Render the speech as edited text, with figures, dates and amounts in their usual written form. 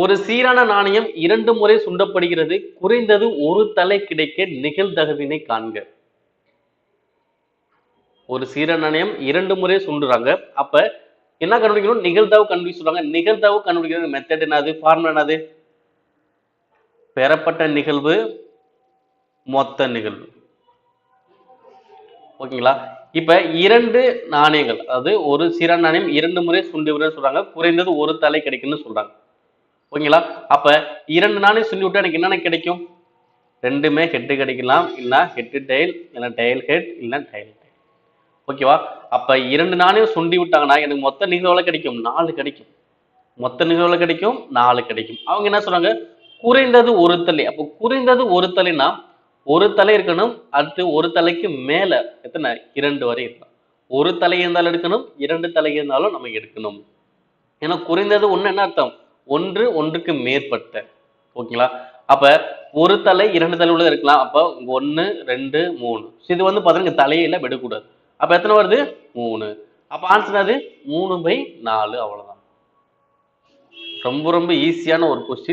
ஒரு சீரான நாணயம் 2 முறை சுண்டப்படுகிறது. குறைந்தது ஒரு தலை கிடைக்க நிகழ்தகவினை காண்க. ஒரு சீரான நாணயம் 2 முறை சுண்டுறாங்க. அப்ப என்ன கண்டுபிடிக்கணும்? நிகழ்தகவு கண்டுபிடிக்க சொல்றாங்க. நிகழ்தகவு கண்டுபிடிக்கிற மெத்தட் என்னது? ஃபார்முலா என்னது? பெறப்பட்ட நிகழ்வு மொத்த நிகழ்வு. ஓகேங்களா? இப்ப 2 நாணயங்கள், அதாவது ஒரு சீரான நாணயம் 2 முறை சுண்டுகிறதுன்னு சொல்றாங்க. குறைந்தது ஒரு தலை கிடைக்கும்னு சொல்றாங்க. ஓகேங்களா? அப்ப 2 நாணயம் சுண்டி விட்டா எனக்கு என்னென்ன கிடைக்கும்? ரெண்டுமே ஹெட் கிடைக்கலாம், இல்ல ஹெட் டெயில், இல்ல டெயில் ஹெட், இல்ல டெயில் டெயில். ஓகேவா? அப்ப 2 நாணயம் சுண்டி விட்டாங்கன்னா எனக்கு மொத்த நிகழ்வு எவ்வளவு கிடைக்கும்? 4 கிடைக்கும். மொத்த நிகழ்வு எவ்வளவு கிடைக்கும்? 4 கிடைக்கும். அவங்க என்ன சொல்றாங்க? குறைந்தது ஒரு தலை. அப்ப குறைந்தது ஒரு தலைனா ஒரு தலை இருக்கணும். அடுத்து ஒரு தலைக்கு மேல எத்தனை? 2 வரை இருக்கலாம். ஒரு தலை இருந்தாலும் எடுக்கணும், 2 தலை இருந்தாலும் நம்ம எடுக்கணும். ஏன்னா குறைந்தது ஒண்ணு என்ன அர்த்தம்? ஒன்று ஒன்றுக்கு மேற்பட்ட. ஓகேங்களா? அப்ப ஒரு தலை 2 தலை உள்ளது இருக்கலாம். அப்ப 1 2 3. இது வந்து பாத்தீங்கன்னா தலையில விடக்கூடாது. அப்ப எத்தனை வருது? 3. அப்ப ஆன்சர் அது 3/4. அவ்வளவுதான். ரொம்ப ரொம்ப ஈஸியான ஒரு கொஸ்டின்.